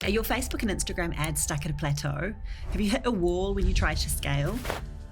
Are your Facebook and Instagram ads stuck at a plateau? Have you hit a wall when you try to scale?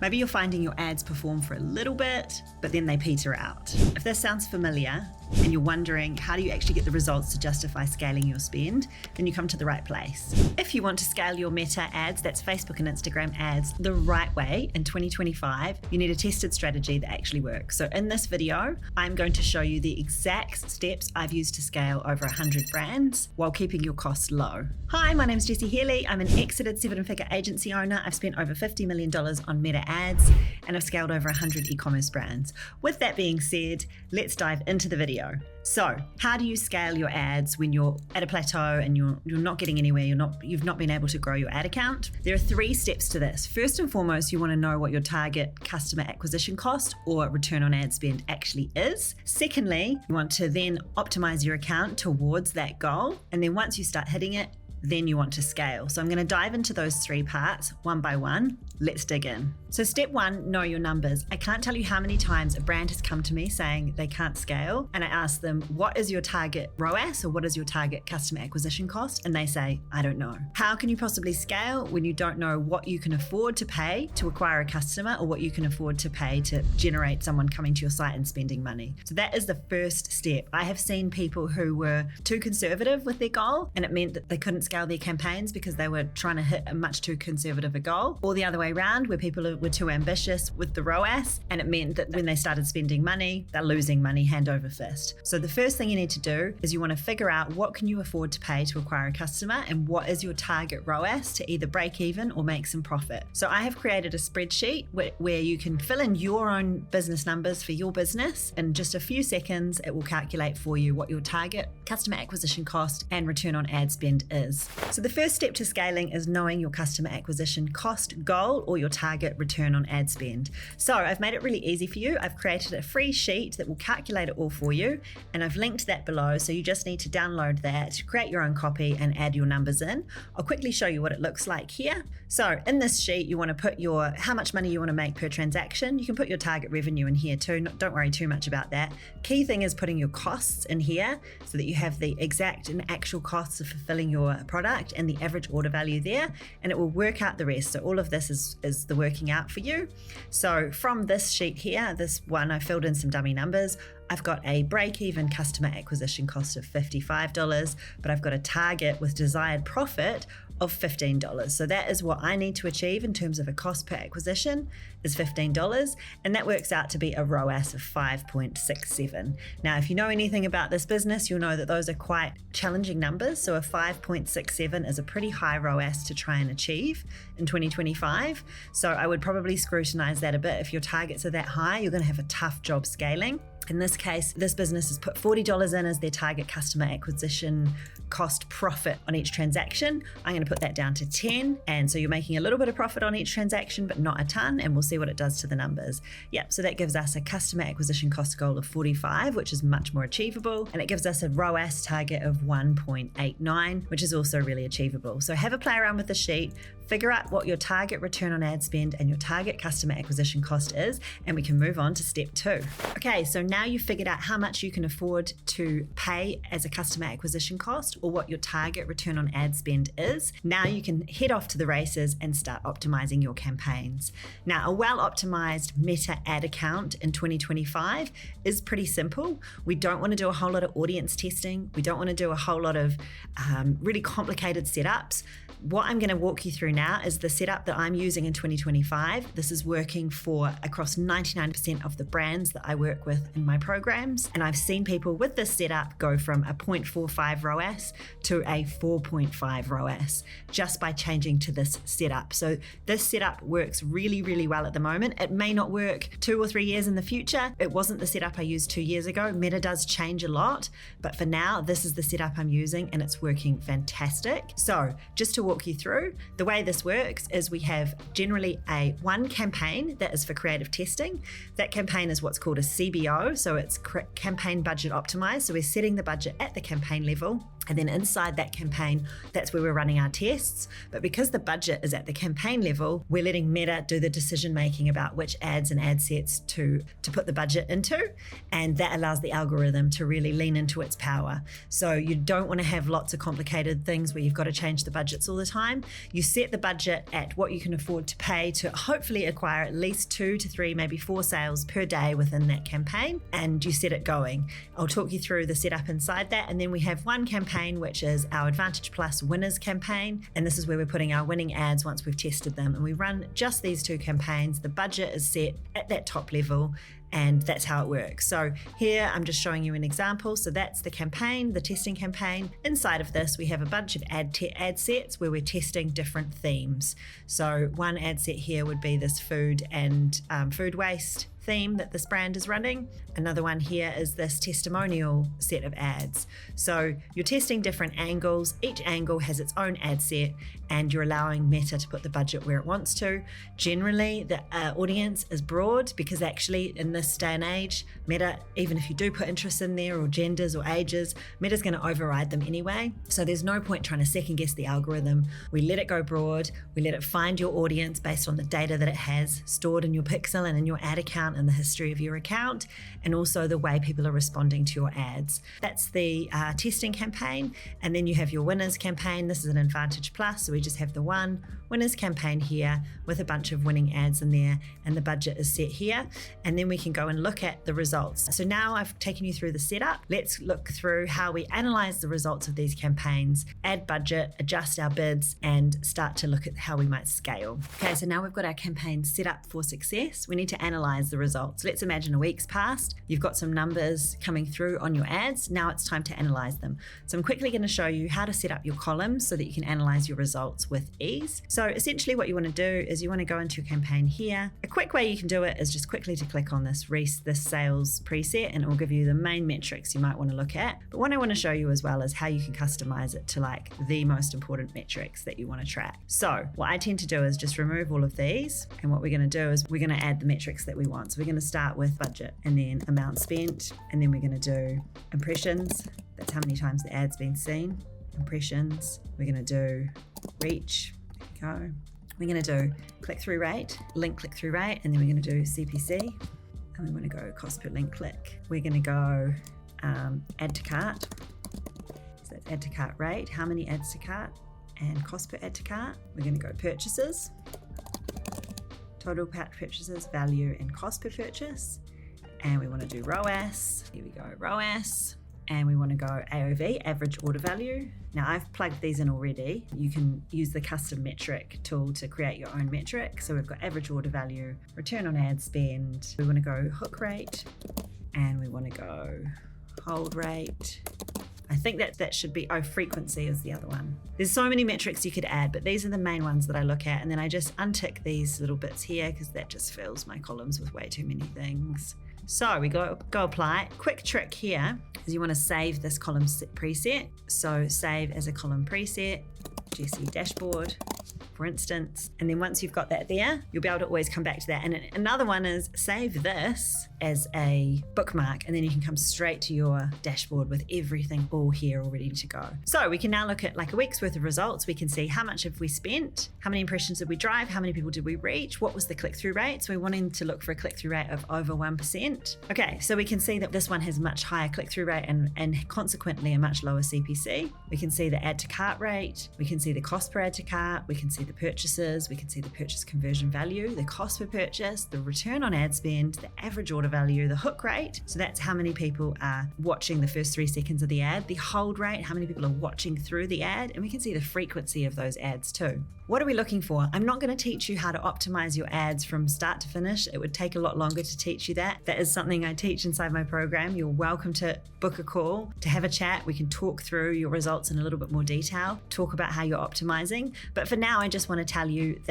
Maybe you're finding your ads perform for a little bit, but then they peter out. If this sounds familiar and you're wondering how do you actually get the results to justify scaling your spend, then you come to the right place. If you want to scale your Meta ads, that's Facebook and Instagram ads, the right way in 2025, you need a tested strategy that actually works. So in this video, I'm going to show you the exact steps I've used to scale over 100 brands while keeping your costs low. Hi, my name's Jessie Healy. I'm an exited 7-figure agency owner. I've spent over $50 million on Meta ads, and I've scaled over 100 e-commerce brands. With that being said, let's dive into the video. So, how do you scale your ads when you're at a plateau and you're not getting anywhere, you've not been able to grow your ad account? There are 3 steps to this. First and foremost, you want to know what your target customer acquisition cost or return on ad spend actually is. Secondly, you want to then optimize your account towards that goal. And then once you start hitting it, then you want to scale. So I'm going to dive into those 3 parts one by one. Let's dig in. So step 1, know your numbers. I can't tell you how many times a brand has come to me saying they can't scale. And I ask them, what is your target ROAS or what is your target customer acquisition cost? And they say, I don't know. How can you possibly scale when you don't know what you can afford to pay to acquire a customer or what you can afford to pay to generate someone coming to your site and spending money? So that is the first step. I have seen people who were too conservative with their goal, and it meant that they couldn't scale their campaigns because they were trying to hit a much too conservative a goal, or the other way around where people were too ambitious with the ROAS, and it meant that when they started spending money, they're losing money hand over fist. So the first thing you need to do is you want to figure out what can you afford to pay to acquire a customer and what is your target ROAS to either break even or make some profit. So I have created a spreadsheet where you can fill in your own business numbers for your business. In just a few seconds, it will calculate for you what your target customer acquisition cost and return on ad spend is. So the first step to scaling is knowing your customer acquisition cost goal or your target return on ad spend. So I've made it really easy for you. I've created a free sheet that will calculate it all for you, and I've linked that below. So you just need to download that, create your own copy and add your numbers in. I'll quickly show you what it looks like here. So in this sheet, you want to put how much money you want to make per transaction. You can put your target revenue in here too. Don't worry too much about that. Key thing is putting your costs in here so that you have the exact and actual costs of fulfilling your product and the average order value there, and it will work out the rest. So all of this is the working out for you. So from this sheet here, this one, I filled in some dummy numbers. I've got a break-even customer acquisition cost of $55, but I've got a target with desired profit of $15. So that is what I need to achieve in terms of a cost per acquisition is $15. And that works out to be a ROAS of 5.67. Now, if you know anything about this business, you'll know that those are quite challenging numbers. So a 5.67 is a pretty high ROAS to try and achieve in 2025. So I would probably scrutinize that a bit. If your targets are that high, you're going to have a tough job scaling. In this case, this business has put $40 in as their target customer acquisition cost profit on each transaction. I'm going to put that down to 10. And so you're making a little bit of profit on each transaction, but not a ton. And we'll see what it does to the numbers. Yep. So that gives us a customer acquisition cost goal of 45, which is much more achievable. And it gives us a ROAS target of 1.89, which is also really achievable. So have a play around with the sheet, figure out what your target return on ad spend and your target customer acquisition cost is, and we can move on to step 2. Okay, so now you've figured out how much you can afford to pay as a customer acquisition cost or what your target return on ad spend is. Now you can head off to the races and start optimizing your campaigns. Now, a well-optimized Meta ad account in 2025 is pretty simple. We don't want to do a whole lot of audience testing. We don't want to do a whole lot of really complicated setups. What I'm going to walk you through now is the setup that I'm using in 2025. This is working for across 99% of the brands that I work with in my programs. And I've seen people with this setup go from a 0.45 ROAS to a 4.5 ROAS just by changing to this setup. So this setup works really, really well at the moment. It may not work 2 or 3 years in the future. It wasn't the setup I used 2 years ago. Meta does change a lot, but for now, this is the setup I'm using and it's working fantastic. So just to walk you through, the way this works is we have generally one campaign that is for creative testing. That campaign is what's called a CBO, so it's campaign budget optimized. So we're setting the budget at the campaign level. And then inside that campaign, that's where we're running our tests. But because the budget is at the campaign level, we're letting Meta do the decision making about which ads and ad sets to put the budget into. And that allows the algorithm to really lean into its power. So you don't want to have lots of complicated things where you've got to change the budgets all the time. You set the budget at what you can afford to pay to hopefully acquire at least 2 to 3, maybe 4 sales per day within that campaign. And you set it going. I'll talk you through the setup inside that. And then we have one campaign, which is our Advantage Plus winners campaign. And this is where we're putting our winning ads once we've tested them. And we run just these 2 campaigns. The budget is set at that top level, and that's how it works. So here I'm just showing you an example. So that's the campaign, the testing campaign. Inside of this, we have a bunch of ad sets where we're testing different themes. So one ad set here would be this food and food waste theme that this brand is running. Another one here is this testimonial set of ads. So you're testing different angles. Each angle has its own ad set, and you're allowing Meta to put the budget where it wants to. Generally, the audience is broad because actually in this day and age, Meta, even if you do put interests in there or genders or ages, Meta's going to override them anyway. So there's no point trying to second guess the algorithm. We let it go broad. We let it find your audience based on the data that it has stored in your pixel and in your ad account and the history of your account, and also the way people are responding to your ads. That's the testing campaign. And then you have your winners campaign. This is an Advantage Plus, so we just have the one winners campaign here with a bunch of winning ads in there, and the budget is set here. And then we can go and look at the results. So now I've taken you through the setup. Let's look through how we analyze the results of these campaigns, add budget, adjust our bids, and start to look at how we might scale. Okay, so now we've got our campaign set up for success. We need to analyze the results. Let's imagine a week's passed. You've got some numbers coming through on your ads. Now it's time to analyze them. So I'm quickly going to show you how to set up your columns so that you can analyze your results with ease. So essentially what you want to do is you want to go into your campaign here. A quick way you can do it is just quickly to click on this sales preset, and it will give you the main metrics you might want to look at. But what I want to show you as well is how you can customize it to like the most important metrics that you want to track. So what I tend to do is just remove all of these, and what we're going to do is we're going to add the metrics that we want. So we're going to start with budget, and then amount spent, and then we're going to do impressions. That's how many times the ad's been seen. Impressions. We're going to do reach. There you go. We're going to do click-through rate, link click-through rate, and then we're going to do CPC, and we want to go cost per link click. We're going to go add to cart. So that's add to cart rate, how many adds to cart, and cost per add to cart. We're going to go purchases, total purchases, value, and cost per purchase. And we want to do ROAS. Here we go, ROAS. And we want to go AOV, average order value. Now I've plugged these in already. You can use the custom metric tool to create your own metric. So we've got average order value, return on ad spend. We want to go hook rate, and we want to go hold rate. I think that should be, frequency is the other one. There's so many metrics you could add, but these are the main ones that I look at. And then I just untick these little bits here because that just fills my columns with way too many things. So we go apply. Quick trick here is you want to save this column preset. So save as a column preset, GC dashboard, for instance. And then once you've got that there, you'll be able to always come back to that. And another one is save this as a bookmark, and then you can come straight to your dashboard with everything all here all ready to go. So we can now look at like a week's worth of results. We can see how much have we spent, how many impressions did we drive, how many people did we reach, what was the click-through rate. So we're wanting to look for a click-through rate of over 1%. Okay, so we can see that this one has much higher click-through rate and consequently a much lower CPC. We can see the add to cart rate, we can see the cost per add to cart, we can see the purchases, we can see the purchase conversion value, the cost per purchase, the return on ad spend, the average order value, the hook rate. So that's how many people are watching the first 3 seconds of the ad, the hold rate, how many people are watching through the ad, and we can see the frequency of those ads too. What are we looking for? I'm not going to teach you how to optimize your ads from start to finish. It would take a lot longer to teach you that. That is something I teach inside my program. You're welcome to book a call to have a chat. We can talk through your results in a little bit more detail, talk about how you're optimizing. But for now, I just want to tell you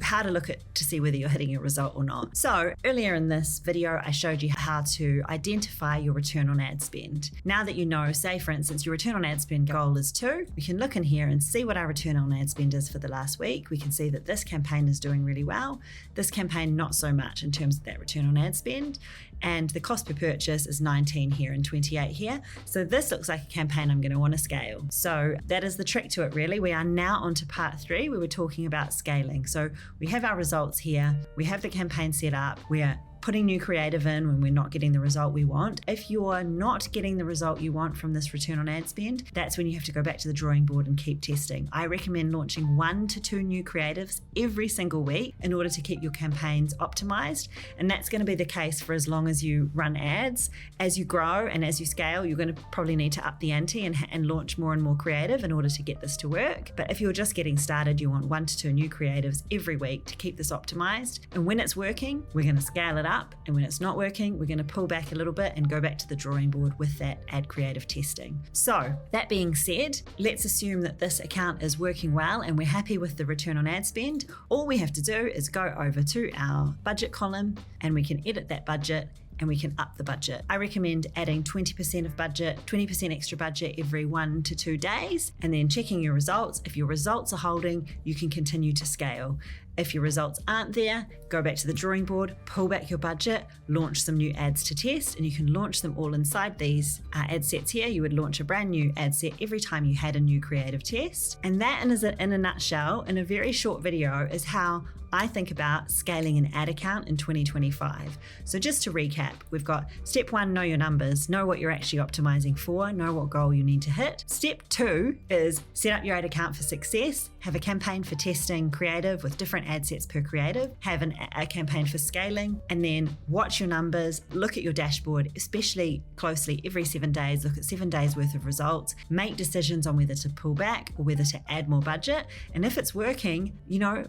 how to look at to see whether you're hitting your result or not. So earlier in this video, I showed you how to identify your return on ad spend. Now that you know, say for instance, your return on ad spend goal is 2, we can look in here and see what our return on ad spend is for the last week. We can see that this campaign is doing really well. This campaign, not so much in terms of that return on ad spend. and the cost per purchase is 19 here and 28 here. So this looks like a campaign I'm going to want to scale. So that is the trick to it, really. We are now on to part 3, where we're talking about scaling. So we have our results here, we have the campaign set up, we're putting new creative in when we're not getting the result we want. If you're not getting the result you want from this return on ad spend, that's when you have to go back to the drawing board and keep testing. I recommend launching 1 to 2 new creatives every single week in order to keep your campaigns optimized. And that's going to be the case for as long as you run ads. As you grow and as you scale, you're going to probably need to up the ante and launch more and more creative in order to get this to work. But if you're just getting started, you want 1 to 2 new creatives every week to keep this optimized. And when it's working, we're going to scale it up. And when it's not working, we're going to pull back a little bit and go back to the drawing board with that ad creative testing. So that being said, let's assume that this account is working well and we're happy with the return on ad spend. All we have to do is go over to our budget column and we can edit that budget and we can up the budget. I recommend adding 20% of budget, 20% extra budget every 1 to 2 days, and then checking your results. If your results are holding, you can continue to scale. If your results aren't there, go back to the drawing board, pull back your budget, launch some new ads to test, and you can launch them all inside these ad sets here. You would launch a brand new ad set every time you had a new creative test. And that is it in a nutshell, in a very short video, is how I think about scaling an ad account in 2025. So just to recap, we've got step 1, know your numbers, know what you're actually optimizing for, know what goal you need to hit. Step 2 is set up your ad account for success, have a campaign for testing creative with different ad sets per creative, have a campaign for scaling, and then watch your numbers, look at your dashboard, especially closely every 7 days, look at 7 days worth of results, make decisions on whether to pull back or whether to add more budget. And if it's working,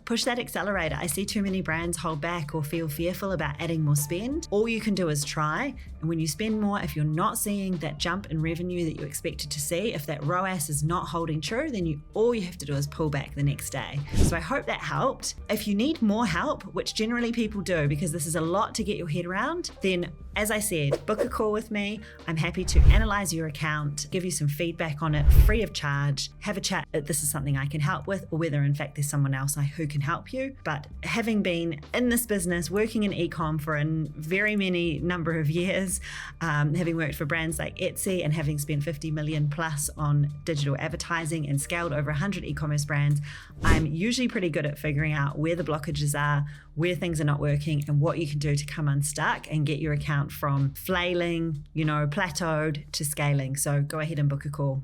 push that accelerator. I see too many brands hold back or feel fearful about adding more spend. All you can do is try. And when you spend more, if you're not seeing that jump in revenue that you expected to see, if that ROAS is not holding true, then all you have to do is pull back the next day. So I hope that helped. If you need more help, which generally people do because this is a lot to get your head around, then as I said, book a call with me. I'm happy to analyze your account, give you some feedback on it free of charge, have a chat if this is something I can help with or whether in fact there's someone else who can help you. But having been in this business, working in e-com for a very many number of years, having worked for brands like Etsy and having spent 50 million plus on digital advertising and scaled over 100 e-commerce brands, I'm usually pretty good at figuring out where the blockages are, where things are not working, and what you can do to come unstuck and get your account from flailing, plateaued to scaling. So go ahead and book a call.